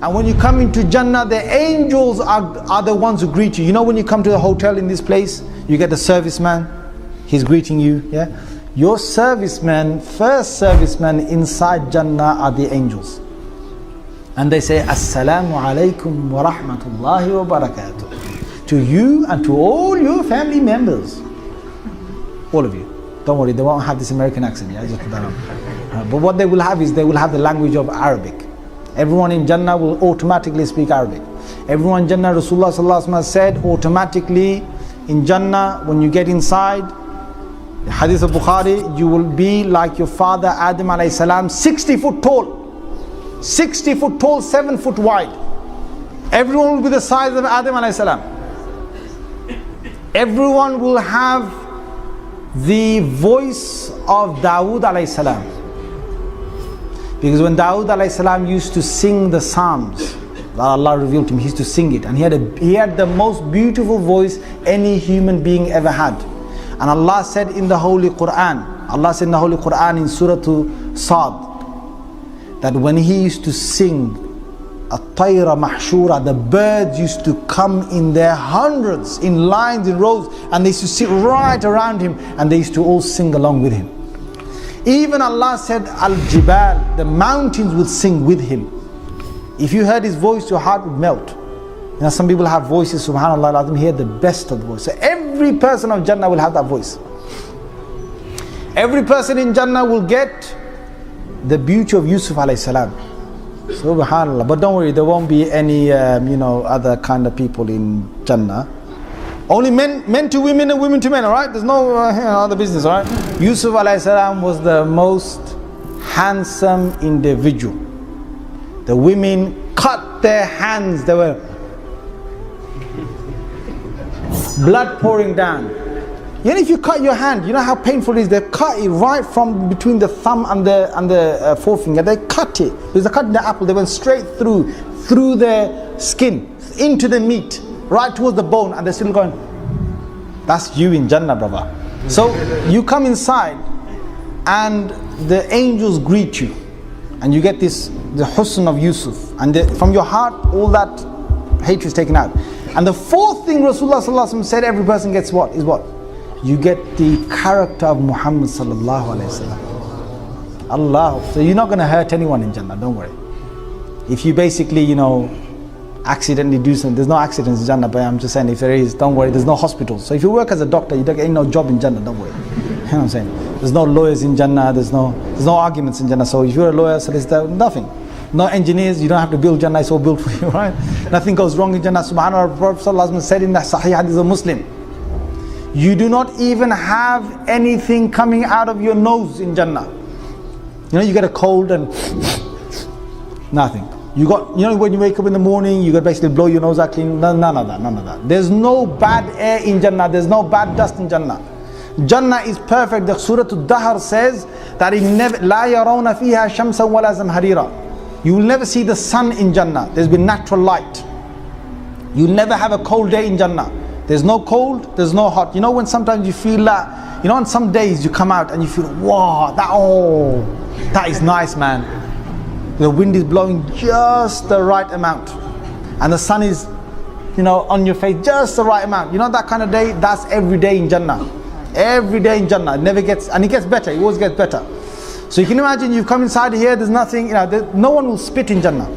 And when you come into Jannah, the angels are the ones who greet you. You know when you come to the hotel in this place, you get the serviceman, he's greeting you, yeah? Your serviceman, first serviceman inside Jannah are the angels. And they say, Assalamu alaikum wa rahmatullahi wa barakatuh. To you and to all your family members. All of you. Don't worry, they won't have this American accent, yeah? Just put that on. But what they will have is, they will have the language of Arabic. Everyone in Jannah will automatically speak Arabic. Everyone in Jannah, Rasulullah sallallahu alaihi wasallam said, automatically in Jannah, when you get inside, the Hadith of Bukhari, you will be like your father Adam alayhi salam, 60 foot tall. 60 foot tall, 7 foot wide. Everyone will be the size of Adam alayhi salam. Everyone will have the voice of Dawood alayhi salam. Because when Dawood alayhi salam used to sing the Psalms that Allah revealed to him, he used to sing it, and he had the most beautiful voice any human being ever had. And Allah said in the Holy Quran, in Surah Sad, that when he used to sing at-tayra mahshura, the birds used to come in their hundreds, in lines, in rows, and they used to sit right around him, and they used to all sing along with him. Even Allah said, Al-Jibal, the mountains would sing with him. If you heard his voice, your heart would melt. You know, some people have voices, subhanAllah, let them hear the best of the voice. So every person of Jannah will have that voice. Every person in Jannah will get the beauty of Yusuf alayhi salam. Subhanallah. But don't worry, there won't be any other kind of people in Jannah. Only men to women and women to men, alright? There's no other business, alright? Yusuf alayhi salam was the most handsome individual. The women cut their hands, they were blood pouring down. Even if you cut your hand, you know how painful it is. They cut it right from between the thumb and the forefinger. They cut it. There's a cut in the apple. They went straight through the skin, into the meat, right towards the bone, and they're still going. That's you in Jannah, brother. So you come inside, and the angels greet you, and you get the husn of Yusuf, and from your heart, all that hatred is taken out. And the fourth thing Rasulullah sallallahu alaihi wasallam said, every person gets what? Is what? You get the character of Muhammad sallallahu alaihi wasallam. Allah. So you're not going to hurt anyone in Jannah, don't worry. If you basically, accidentally do something, there's no accidents in Jannah, but I'm just saying, if there is, don't worry, there's no hospitals. So if you work as a doctor, you don't get no job in Jannah, don't worry. You know what I'm saying? There's no lawyers in Jannah, there's no arguments in Jannah. So if you're a lawyer, so there's nothing. No engineers, you don't have to build Jannah, it's all built for you, right? Nothing goes wrong in Jannah. Subhanallah, Prophet ﷺ said in the Sahih Hadith of Muslim, you do not even have anything coming out of your nose in Jannah. You get a cold and nothing. You got, when you wake up in the morning, you got to basically blow your nose out clean. None of that. There's no bad air in Jannah. There's no bad dust in Jannah. Jannah is perfect. The Surah Al-Dahr says that لا يرون فيها شمسا ولا زمهريرا. You will never see the sun in Jannah. There's been natural light. You'll never have a cold day in Jannah. There's no cold, there's no hot. When sometimes you feel that, on some days you come out and you feel, wow, that is nice, man. The wind is blowing just the right amount. And the sun is, on your face, just the right amount. That kind of day, that's every day in Jannah. Every day in Jannah. It never gets, and it gets better, it always gets better. So you can imagine you've come inside here, there's nothing, no one will spit in Jannah.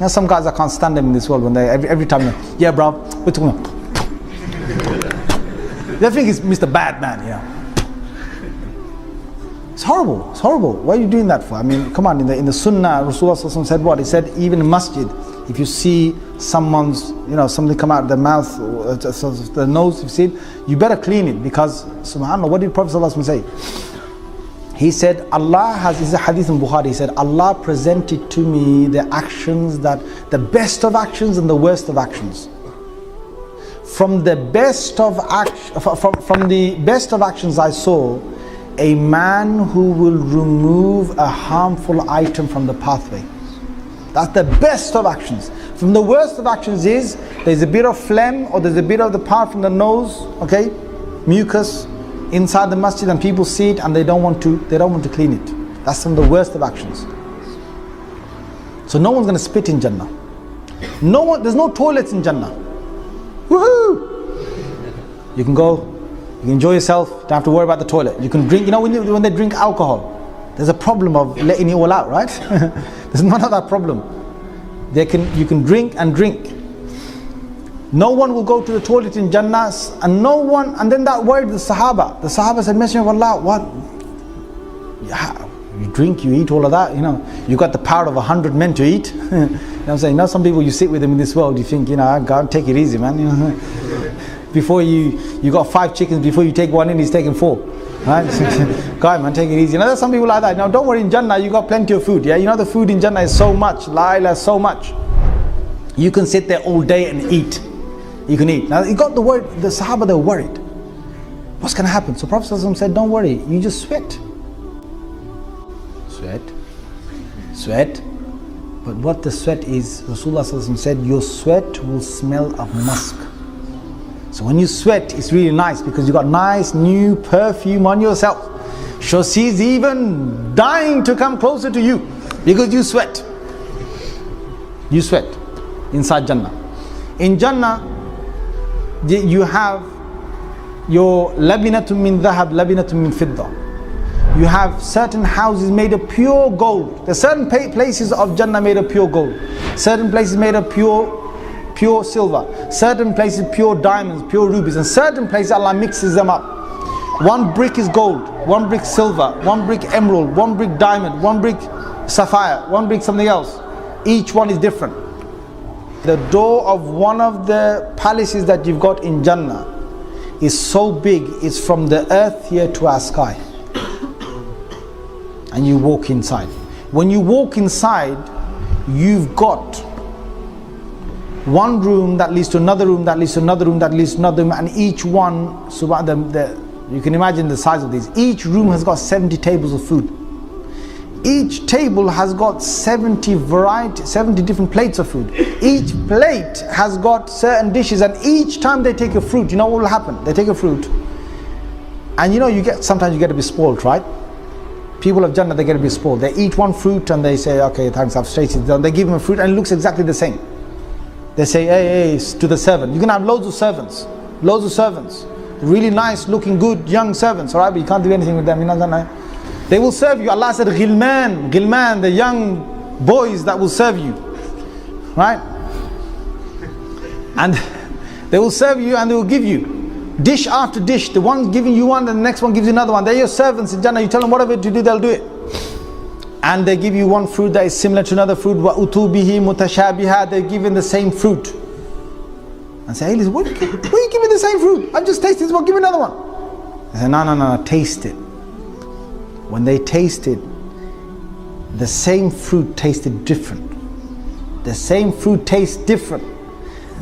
Some guys, I can't stand them in this world when they, every time, yeah bro, we're talking about. They think it's Mr. Bad Man, It's horrible. Why are you doing that for? I mean, come on, in the Sunnah, Rasulullah said what? He said, even in masjid, if you see someone's, something come out of their mouth, or the nose, you see it, you better clean it, because, subhanAllah, what did Prophet ﷺ say? He said, this is a hadith in Bukhari, he said, Allah presented to me the actions the best of actions and the worst of actions. From the best of actions I saw, a man who will remove a harmful item from the pathway. That's the best of actions. From the worst of actions is, there's a bit of phlegm, or there's a bit of the part from the nose, mucus, inside the masjid, and people see it and they don't want to clean it. That's from the worst of actions. So no one's going to spit in Jannah. There's no toilets in Jannah. Woohoo! You can go, you can enjoy yourself, don't have to worry about the toilet. You can drink, when they drink alcohol, there's a problem of letting it all out, right? There's none of that problem. You can drink and drink. No one will go to the toilet in Jannah, and then that word, the Sahaba. The Sahaba said, Messenger of Allah, what? You drink, you eat all of that, you got the power of 100 men to eat. You know what I'm saying? Some people, you sit with them in this world, you think, God, take it easy, man. Before you got 5 chickens, before you take one in, he's taking 4. Right? God, man, take it easy. There's some people like that. Now, don't worry, in Jannah, you got plenty of food. Yeah, the food in Jannah is so much. Laila, so much. You can sit there all day and eat. You can eat. Now, you got the word, the Sahaba, they were worried. What's going to happen? So Prophet ﷺ said, don't worry, you just sweat. Sweat. But what the sweat is, Rasulullah ﷺ said, your sweat will smell of musk. So when you sweat, it's really nice because you got nice new perfume on yourself. So she's even dying to come closer to you because you sweat. You sweat inside Jannah. In Jannah, you have your labinatun min dhahab, labinatun min fidda. You have certain houses made of pure gold. There's certain places of Jannah made of pure gold. Certain places made of pure silver. Certain places pure diamonds, pure rubies. And certain places Allah mixes them up. One brick is gold, one brick silver, one brick emerald, one brick diamond, one brick sapphire, one brick something else. Each one is different. The door of one of the palaces that you've got in Jannah is so big, it's from the earth here to our sky. And you walk inside. When you walk inside, you've got one room that leads to another room, that leads to another room, that leads to another room, and each one, you can imagine the size of these. Each room has got 70 tables of food. Each table has got 70 different plates of food. Each plate has got certain dishes, and each time they take a fruit, you know what will happen? They take a fruit, and sometimes you get a bit spoiled, right? People of Jannah, they get a bit spoiled. They eat one fruit and they say, okay, thanks, I've tasted it. They give him a fruit and it looks exactly the same. They say, hey, to the servant. You can have loads of servants. Really nice, looking good, young servants, alright? But you can't do anything with them. They will serve you. Allah said, Ghilman, the young boys that will serve you. Right? And they will serve you and they will give you dish after dish. The one giving you one and the next one gives you another one. They're your servants in Jannah. You tell them whatever to do, they'll do it. And they give you one fruit that is similar to another fruit. وَأُتُوا بِهِ مُتَشَابِهًا. They're given the same fruit. And say, hey, listen, what are you giving the same fruit? I just tasted this one, give me another one. They say, no, taste it. When they tasted, the same fruit tasted different. The same fruit tastes different.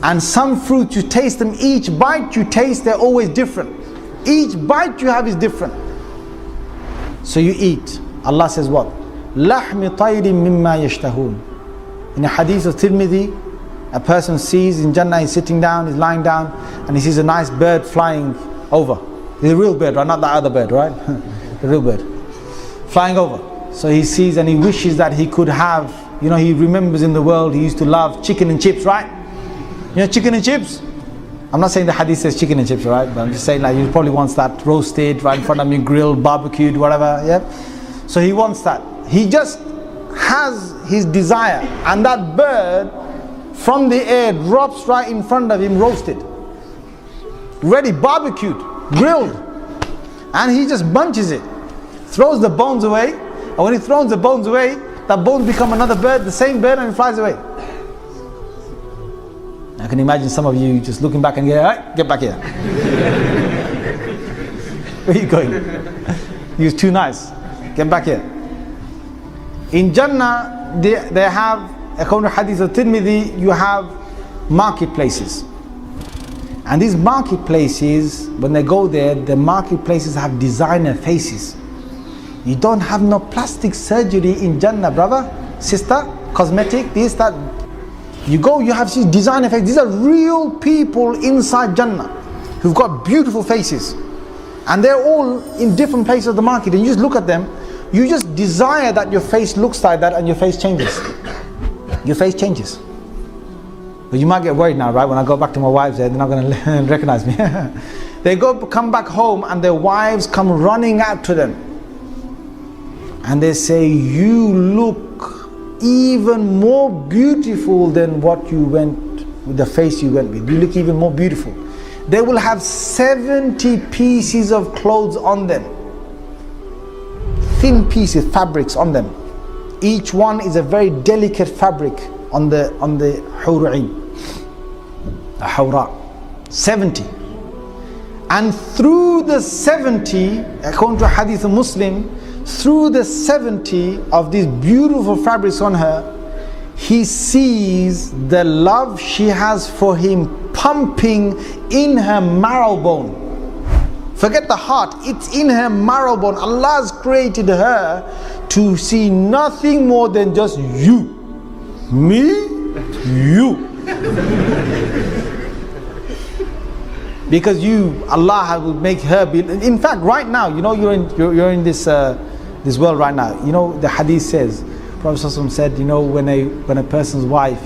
And some fruits, you taste them, each bite you taste, they're always different. Each bite you have is different. So you eat. Allah says what? لَحْمِ طَيْرٍ مِمَّا يَشْتَهُونَ. In a hadith of Tirmidhi, a person sees in Jannah, he's sitting down, he's lying down, and he sees a nice bird flying over. It's a real bird, right? Not that other bird, right? The real bird. Flying over. So he sees and he wishes that he could have, he remembers in the world he used to love chicken and chips, right? Chicken and chips? I'm not saying the hadith says chicken and chips, right? But I'm just saying he probably wants that roasted right in front of me, grilled, barbecued, whatever, yeah? So he wants that. He just has his desire, and that bird from the air drops right in front of him, roasted, ready, barbecued, grilled, and he just bunches it, throws the bones away, and when he throws the bones away, that bones become another bird, the same bird, and it flies away. I can imagine some of you just looking back and going, all right, get back here. Where are you going? You're too nice. Get back here. In Jannah, they have, according to Hadith of Tirmidhi, you have marketplaces. And these marketplaces, when they go there, the marketplaces have designer faces. You don't have no plastic surgery in Jannah, brother, sister, cosmetic, this, that. You go, you have these designer faces. These are real people inside Jannah who've got beautiful faces. And they're all in different places of the market. And you just look at them, you just desire that your face looks like that and your face changes. your face changes. But you might get worried now, right? When I go back to my wives there, they're not going to recognize me. They come back home and their wives come running out to them. And they say, you look even more beautiful than what you went, with the face you went with. You look even more beautiful. They will have 70 pieces of clothes on them. Thin pieces, fabrics on them. Each one is a very delicate fabric on the hur'in, a hawra. 70. And through the 70, according to Hadith of Muslim, through the 70 of these beautiful fabrics on her, he sees the love she has for him pumping in her marrow bone. Forget the heart, it's in her marrow bone. Allah has created her to see nothing more than just you. Me, you. Because Allah will make her be. In fact, right now, you know, you're in this world right now. You know, the hadith says, Prophet ﷺ said, you know, when a person's wife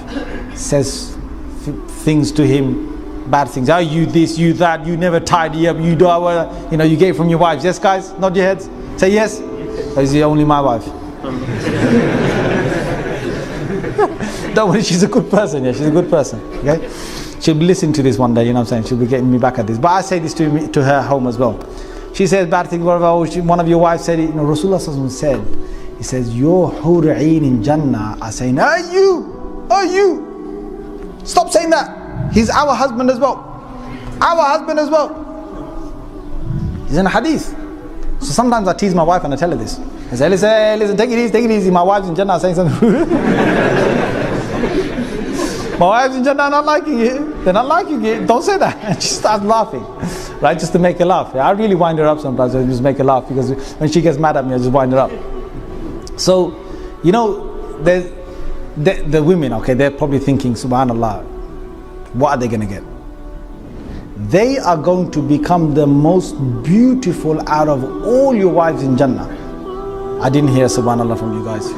says things to him, bad things, oh, you this, you that, you never tidy up, you do, you know, you get it from your wives. Yes, guys, nod your heads, say yes. Is he only my wife? Don't worry, she's a good person. Yeah, she's a good person. Okay, she'll be listening to this one day. You know what I'm saying? She'll be getting me back at this. But I say this to her home as well. She says bad things. Whatever. One of your wives said it. You know, Rasulullah said, he says, your hur'in in Jannah are saying, are you? Stop saying that. He's our husband as well. Our husband as well. He's in a hadith. So sometimes I tease my wife and I tell her this. I say, listen, take it easy. My wife's in Jannah saying something. My wife's in Jannah not liking it. They're not liking it. Don't say that. And she starts laughing. Right? Just to make her laugh. I really wind her up sometimes. I just make her laugh because when she gets mad at me, I just wind her up. So, you know, the women, okay, they're probably thinking, subhanallah, what are they going to get? They are going to become the most beautiful out of all your wives in Jannah. I didn't hear subhanallah from you guys.